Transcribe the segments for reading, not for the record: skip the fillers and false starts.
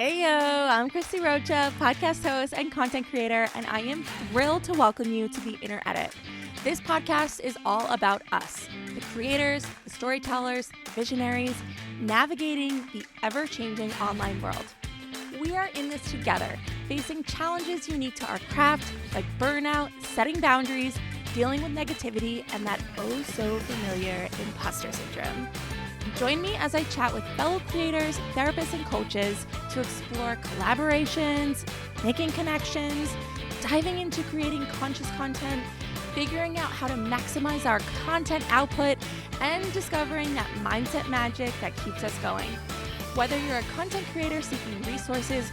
Heyo, I'm Christie Rocha, podcast host and content creator, and I am thrilled to welcome you to The Inner Edit. This podcast is all about us, the creators, the storytellers, visionaries, navigating the ever-changing online world. We are in this together, facing challenges unique to our craft, like burnout, setting boundaries, dealing with negativity, and that oh-so-familiar imposter syndrome. Join me as I chat with fellow creators, therapists, and coaches to explore collaborations, making connections, diving into creating conscious content, figuring out how to maximize our content output, and discovering that mindset magic that keeps us going. Whether you're a content creator seeking resources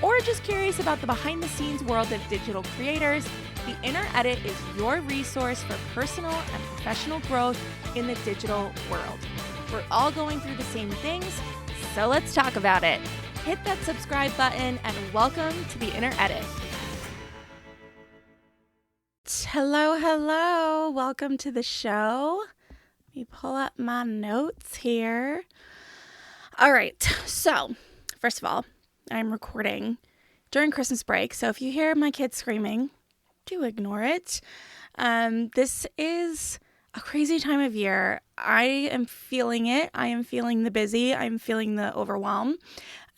or just curious about the behind-the-scenes world of digital creators, The Inner Edit is your resource for personal and professional growth in the digital world. We're all going through the same things, so let's talk about it. Hit that subscribe button and welcome to The Inner Edit. Hello. Welcome to the show. Let me pull up my notes here. All right. So, first of all, I'm recording during Christmas break. So if you hear my kids screaming, do ignore it. This is a crazy time of year. I am feeling it. I am feeling the busy. I'm feeling the overwhelm.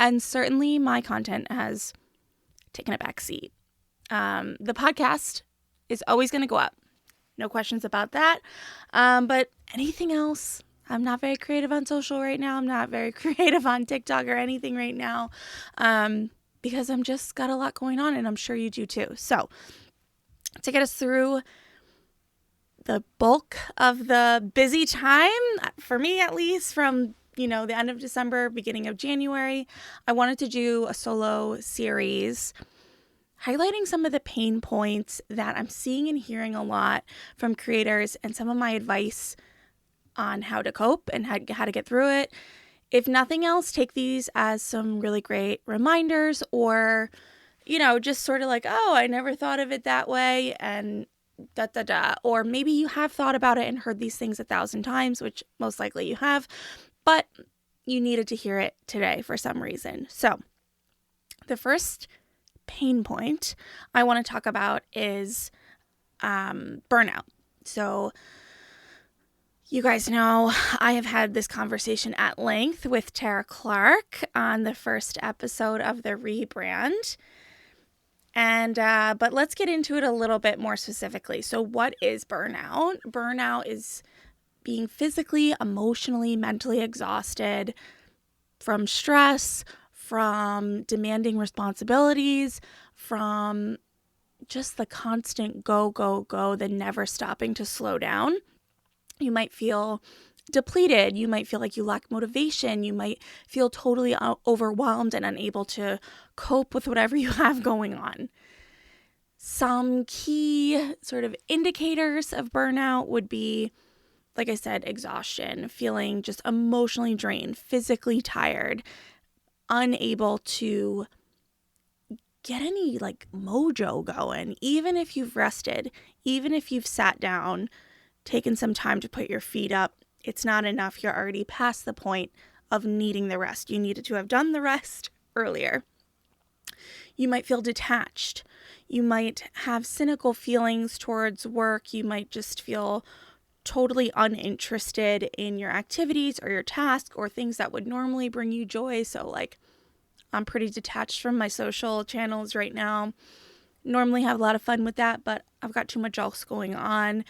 And certainly my content has taken a back seat. The podcast is always going to go up. No questions about that. But anything else, I'm not very creative on social right now. I'm not very creative on TikTok or anything right now because I'm just got a lot going on, and I'm sure you do too. So to get us through the bulk of the busy time, for me at least, from the end of December, beginning of January, I wanted to do a solo series highlighting some of the pain points that I'm seeing and hearing a lot from creators and some of my advice on how to cope and how to get through it. If nothing else, take these as some really great reminders or, just sort of like, oh, I never thought of it that way and or maybe you have thought about it and heard these things 1,000 times, which most likely you have, but you needed to hear it today for some reason. So the first pain point I want to talk about is burnout. So you guys know I have had this conversation at length with Tara Clark on the first episode of the rebrand. And but let's get into it a little bit more specifically. So what is burnout? Burnout is being physically, emotionally, mentally exhausted from stress, from demanding responsibilities, from just the constant go, the never stopping to slow down. You might feel depleted. You might feel like you lack motivation. You might feel totally overwhelmed and unable to cope with whatever you have going on. Some key sort of indicators of burnout would be, like I said, exhaustion, feeling just emotionally drained, physically tired, unable to get any mojo going. Even if you've rested, even if you've sat down, taken some time to put your feet up, it's not enough. You're already past the point of needing the rest. You needed to have done the rest earlier. You might feel detached. You might have cynical feelings towards work. You might just feel totally uninterested in your activities or your task or things that would normally bring you joy. So I'm pretty detached from my social channels right now. Normally have a lot of fun with that, but I've got too much else going on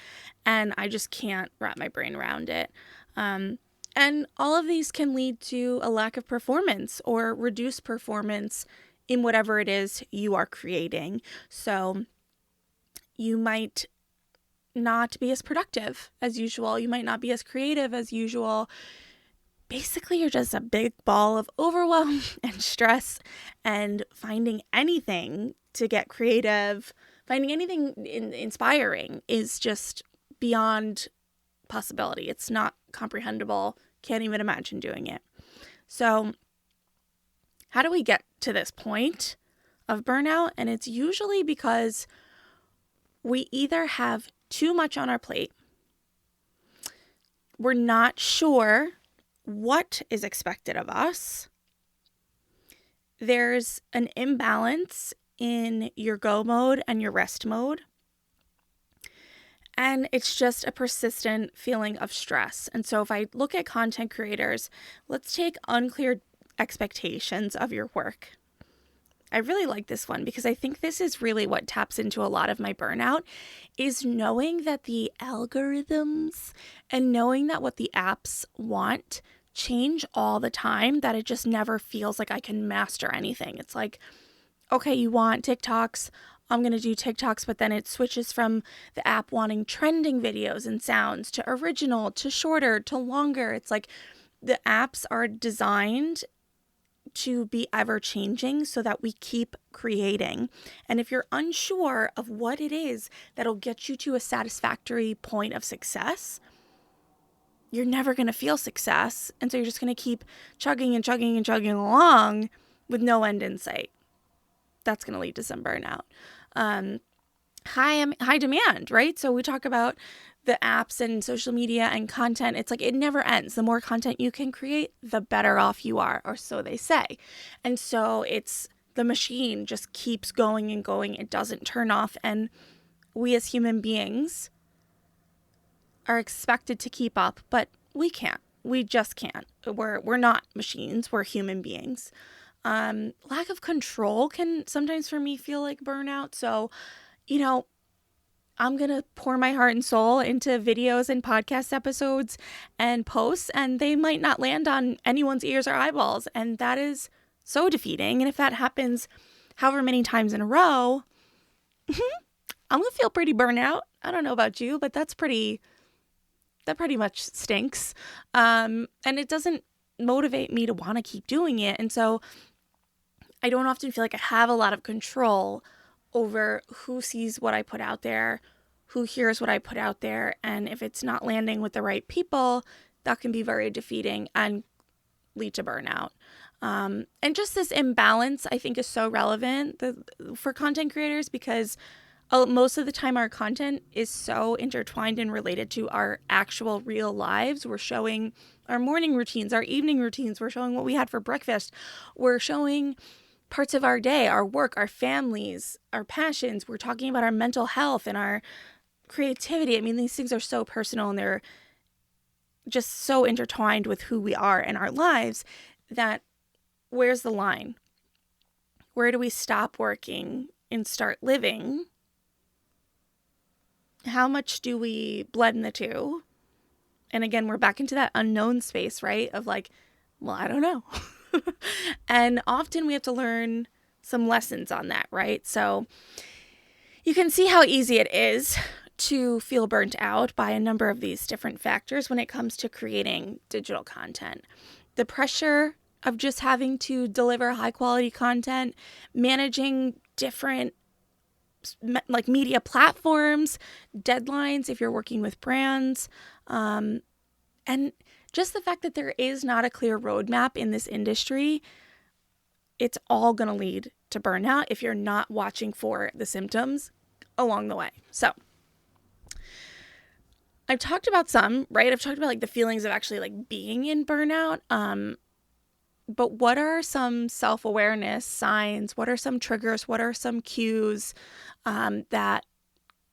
and I just can't wrap my brain around it. And all of these can lead to a lack of performance or reduced performance in whatever it is you are creating. So you might not be as productive as usual. You might not be as creative as usual. Basically, you're just a big ball of overwhelm and stress, and finding anything to get creative, finding anything inspiring is just beyond possibility. It's not comprehensible. Can't even imagine doing it. So how do we get to this point of burnout? And it's usually because we either have too much on our plate, we're not sure what is expected of us, there's an imbalance in your go mode and your rest mode. And it's just a persistent feeling of stress. And so if I look at content creators, let's take unclear expectations of your work. I really like this one because I think this is really what taps into a lot of my burnout, is knowing that the algorithms and knowing that what the apps want change all the time, that it just never feels like I can master anything. It's like, okay, you want TikToks, I'm going to do TikToks, but then it switches from the app wanting trending videos and sounds to original, to shorter, to longer. It's like the apps are designed to be ever changing so that we keep creating. And if you're unsure of what it is that'll get you to a satisfactory point of success, you're never going to feel success. And so you're just going to keep chugging and chugging and chugging along with no end in sight. That's going to lead to some burnout. High demand, right? So we talk about the apps and social media and content. It's like it never ends. The more content you can create, the better off you are, or so they say. And so it's the machine just keeps going and going. It doesn't turn off. And we as human beings are expected to keep up, but we can't. We just can't. We're not machines. We're human beings. Lack of control can sometimes for me feel like burnout. So, I'm going to pour my heart and soul into videos and podcast episodes and posts, and they might not land on anyone's ears or eyeballs. And that is so defeating. And if that happens however many times in a row, I'm going to feel pretty burnout. I don't know about you, but that pretty much stinks. And it doesn't motivate me to want to keep doing it. And so I don't often feel like I have a lot of control over who sees what I put out there, who hears what I put out there. And if it's not landing with the right people, that can be very defeating and lead to burnout. And just this imbalance, I think, is so relevant for content creators because most of the time our content is so intertwined and related to our actual real lives. We're showing our morning routines, our evening routines. We're showing what we had for breakfast. We're showing parts of our day, our work, our families, our passions. We're talking about our mental health and our creativity. I mean, these things are so personal and they're just so intertwined with who we are in our lives that where's the line? Where do we stop working and start living? How much do we blend the two? And again, we're back into that unknown space, right? Of like, well, I don't know. And often we have to learn some lessons on that, right? So you can see how easy it is to feel burnt out by a number of these different factors when it comes to creating digital content. The pressure of just having to deliver high quality content, managing different like media platforms, deadlines if you're working with brands, and just the fact that there is not a clear roadmap in this industry, it's all going to lead to burnout if you're not watching for the symptoms along the way. So I've talked about some, right? I've talked about like the feelings of actually like being in burnout. But what are some self-awareness signs? What are some triggers? What are some cues that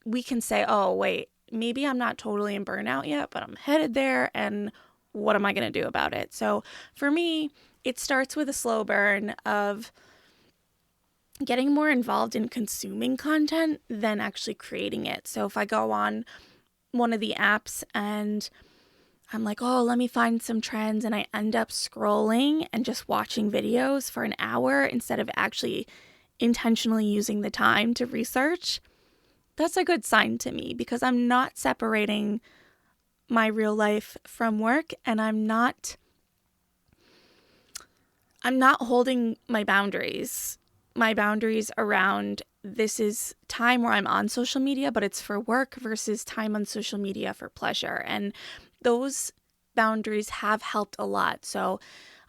we can say, oh, wait, maybe I'm not totally in burnout yet, but I'm headed there. And what am I going to do about it? So for me, it starts with a slow burn of getting more involved in consuming content than actually creating it. So if I go on one of the apps and I'm like, oh, let me find some trends, and I end up scrolling and just watching videos for an hour instead of actually intentionally using the time to research, that's a good sign to me because I'm not separating my real life from work, and I'm not holding my boundaries around this is time where I'm on social media, but it's for work versus time on social media for pleasure. And those boundaries have helped a lot. So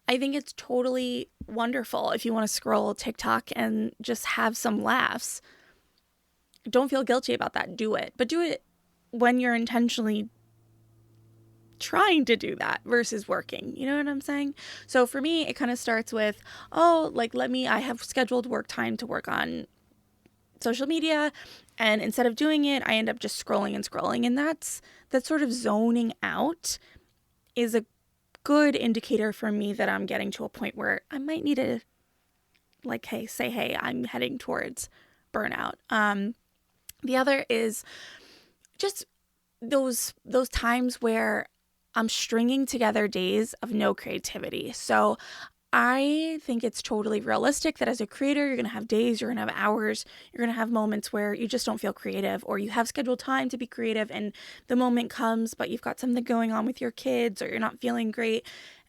I think it's totally wonderful if you want to scroll TikTok and just have some laughs. Don't feel guilty about that. Do it. But do it when you're intentionally trying to do that versus working. You know what I'm saying? So for me, it kind of starts with, oh, like, I have scheduled work time to work on social media. And instead of doing it, I end up just scrolling and scrolling. And that sort of zoning out is a good indicator for me that I'm getting to a point where I might need to, like, hey, I'm heading towards burnout. The other is just those times where I'm stringing together days of no creativity. So I think it's totally realistic that as a creator, you're going to have days, you're going to have hours, you're going to have moments where you just don't feel creative, or you have scheduled time to be creative and the moment comes, but you've got something going on with your kids, or you're not feeling great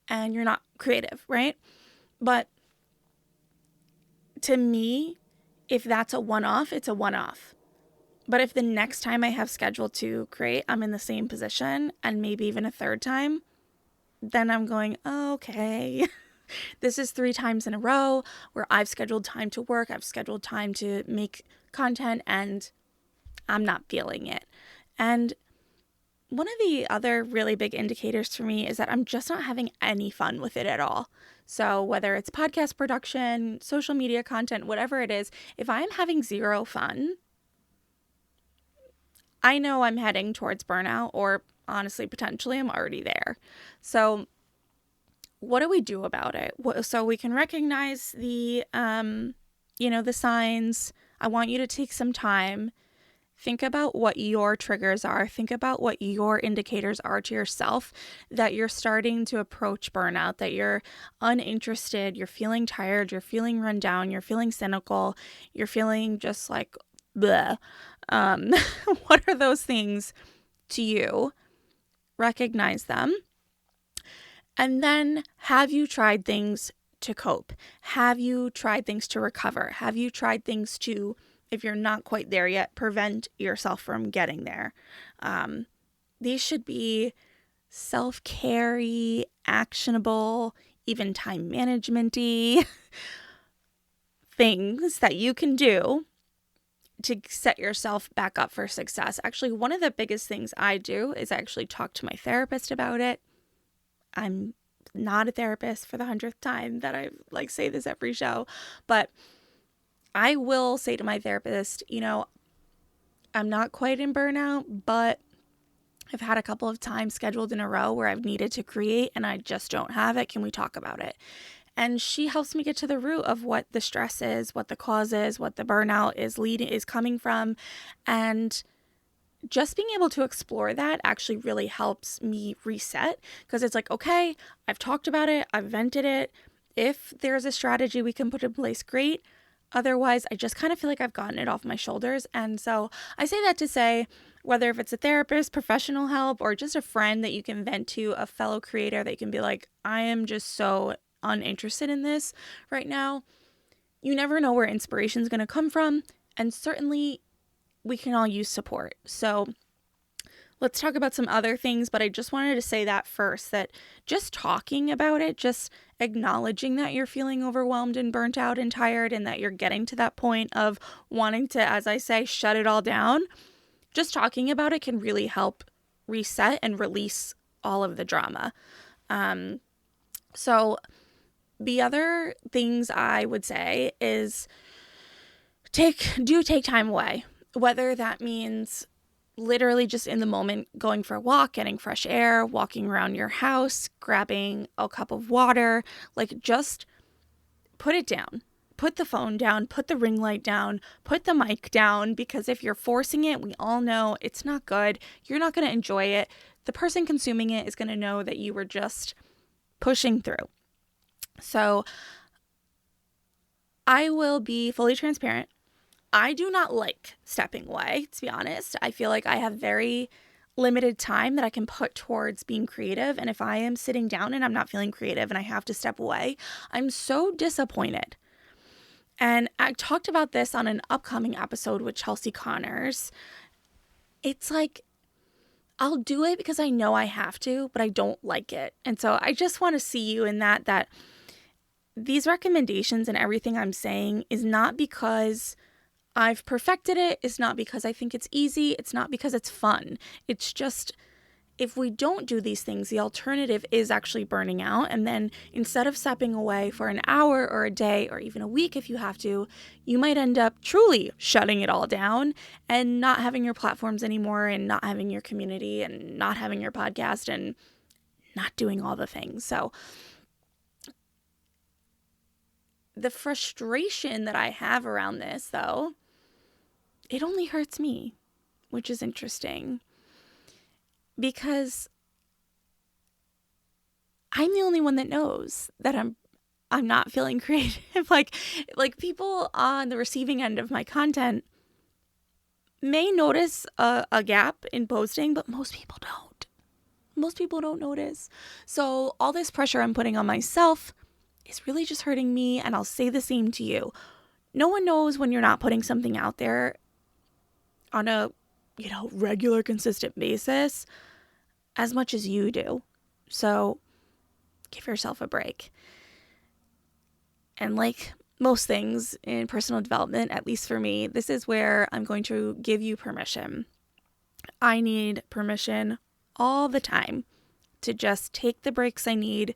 and you're not creative, right? But to me, if that's a one-off, it's a one-off. But if the next time I have scheduled to create, I'm in the same position, and maybe even a third time, then I'm going, okay, this is 3 times in a row where I've scheduled time to work, I've scheduled time to make content, and I'm not feeling it. And one of the other really big indicators for me is that I'm just not having any fun with it at all. So whether it's podcast production, social media content, whatever it is, if I'm having zero fun, I know I'm heading towards burnout, or honestly, potentially I'm already there. So what do we do about it? So we can recognize the signs. I want you to take some time. Think about what your triggers are. Think about what your indicators are to yourself that you're starting to approach burnout, that you're uninterested, you're feeling tired, you're feeling run down, you're feeling cynical, you're feeling just like, bleh. What are those things to you? Recognize them. And then, have you tried things to cope? Have you tried things to recover? Have you tried things to, if you're not quite there yet, prevent yourself from getting there? These should be self-care-y, actionable, even time management-y things that you can do to set yourself back up for success. Actually, one of the biggest things I do is I actually talk to my therapist about it. I'm not a therapist for the 100th time that I say this every show, but I will say to my therapist, I'm not quite in burnout, but I've had a couple of times scheduled in a row where I've needed to create and I just don't have it. Can we talk about it? And she helps me get to the root of what the stress is, what the cause is, what the burnout is coming from. And just being able to explore that actually really helps me reset, because it's like, okay, I've talked about it, I've vented it. If there's a strategy we can put in place, great. Otherwise, I just kind of feel like I've gotten it off my shoulders. And so I say that to say, whether if it's a therapist, professional help, or just a friend that you can vent to, a fellow creator that you can be like, I am just so uninterested in this right now. You never know where inspiration is going to come from. And certainly we can all use support. So let's talk about some other things, but I just wanted to say that first, that just talking about it, just acknowledging that you're feeling overwhelmed and burnt out and tired, and that you're getting to that point of wanting to, as I say, shut it all down. Just talking about it can really help reset and release all of the drama. So the other things I would say is take time away, whether that means literally just in the moment going for a walk, getting fresh air, walking around your house, grabbing a cup of water, just put it down. Put the phone down, put the ring light down, put the mic down, because if you're forcing it, we all know it's not good. You're not going to enjoy it. The person consuming it is going to know that you were just pushing through. So I will be fully transparent. I do not like stepping away, to be honest. I feel like I have very limited time that I can put towards being creative. And if I am sitting down and I'm not feeling creative and I have to step away, I'm so disappointed. And I talked about this on an upcoming episode with Chelsea Connors. It's like, I'll do it because I know I have to, but I don't like it. And so I just want to see you in that these recommendations and everything I'm saying is not because I've perfected it. It's not because I think it's easy. It's not because it's fun. It's just if we don't do these things, the alternative is actually burning out. And then instead of stepping away for an hour or a day or even a week, if you have to, you might end up truly shutting it all down and not having your platforms anymore and not having your community and not having your podcast and not doing all the things. So the frustration that I have around this, though, it only hurts me, which is interesting. Because I'm the only one that knows that I'm not feeling creative. like people on the receiving end of my content may notice a gap in posting, but most people don't. Most people don't notice. So all this pressure I'm putting on myself is really just hurting me, and I'll say the same to you. No one knows when you're not putting something out there on a, regular, consistent basis as much as you do. So give yourself a break. And like most things in personal development, at least for me, this is where I'm going to give you permission. I need permission all the time to just take the breaks I need.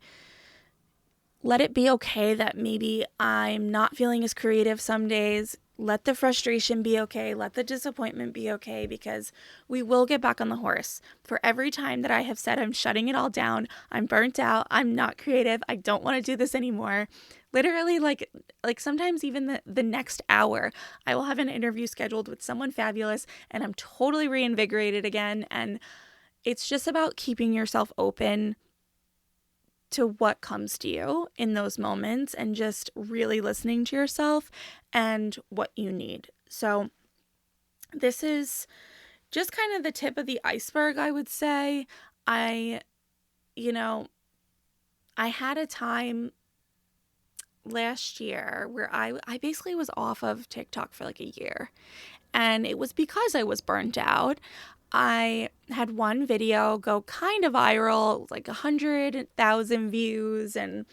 Let it be okay that maybe I'm not feeling as creative some days. Let the frustration be okay. Let the disappointment be okay, because we will get back on the horse. For every time that I have said I'm shutting it all down, I'm burnt out, I'm not creative, I don't want to do this anymore. Literally, like sometimes even the next hour, I will have an interview scheduled with someone fabulous and I'm totally reinvigorated again. And it's just about keeping yourself open to what comes to you in those moments and just really listening to yourself and what you need. So this is just kind of the tip of the iceberg, I would say. I had a time last year where I basically was off of TikTok for like a year, and it was because I was burnt out. I had one video go kind of viral, like 100,000 views and,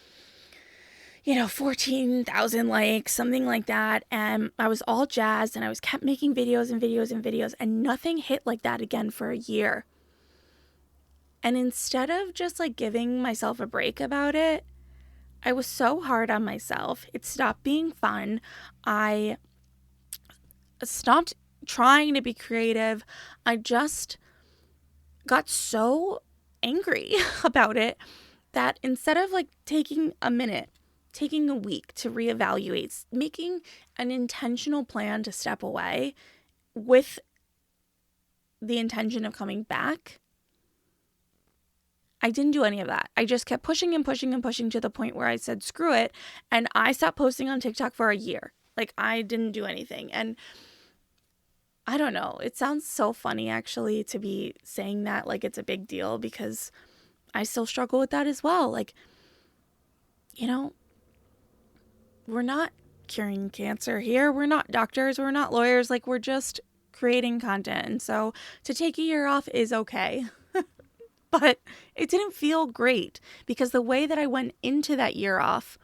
14,000 likes, something like that. And I was all jazzed and I was kept making videos and videos and videos, and nothing hit like that again for a year. And instead of just like giving myself a break about it, I was so hard on myself. It stopped being fun. I stopped trying to be creative. I just got so angry about it that instead of like taking a minute, taking a week to reevaluate, making an intentional plan to step away with the intention of coming back, I didn't do any of that. I just kept pushing and pushing and pushing to the point where I said, screw it. And I stopped posting on TikTok for a year. Like, I didn't do anything. And I don't know. It sounds so funny, actually, to be saying that like it's a big deal, because I still struggle with that as well. Like, we're not curing cancer here. We're not doctors. We're not lawyers. Like, we're just creating content. And so to take a year off is okay. But it didn't feel great, because the way that I went into that year off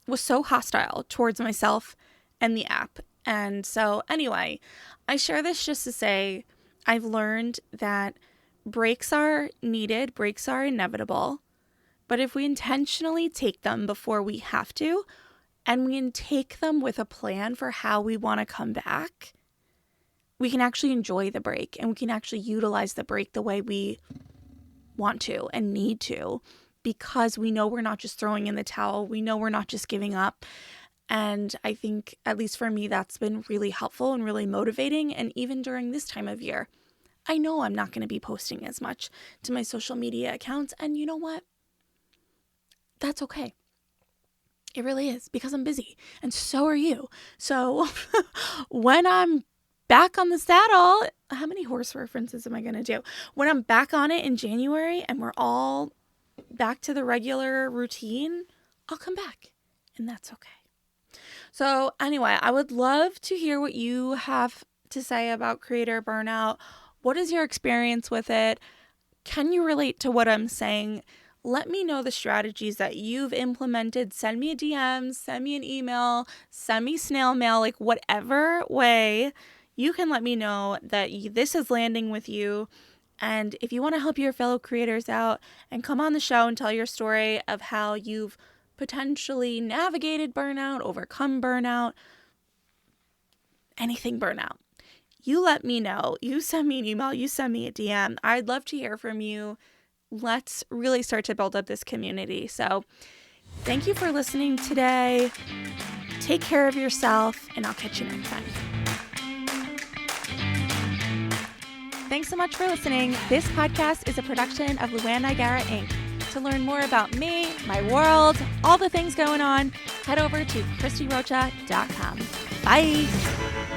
was so hostile towards myself and the app. And so anyway, I share this just to say I've learned that breaks are needed, breaks are inevitable, but if we intentionally take them before we have to, and we take them with a plan for how we want to come back, we can actually enjoy the break, and we can actually utilize the break the way we want to and need to, because we know we're not just throwing in the towel. We know we're not just giving up. And I think, at least for me, that's been really helpful and really motivating. And even during this time of year, I know I'm not going to be posting as much to my social media accounts. And you know what? That's okay. It really is, because I'm busy, and so are you. So when I'm back on the saddle, how many horse references am I going to do? When I'm back on it in January and we're all back to the regular routine, I'll come back, and that's okay. So anyway, I would love to hear what you have to say about creator burnout. What is your experience with it? Can you relate to what I'm saying? Let me know the strategies that you've implemented. Send me a DM, send me an email, send me snail mail, like whatever way you can let me know that this is landing with you And if you want to help your fellow creators out and come on the show and tell your story of how you've potentially navigated burnout, overcome burnout, anything burnout, you let me know. You send me an email, you send me a DM. I'd love to hear from you. Let's really start to build up this community. So thank you for listening today. Take care of yourself, and I'll catch you next time. Thanks so much for listening. This podcast is a production of LuAnn Inc. To learn more about me, my world, all the things going on, head over to ChristieRocha.com. Bye.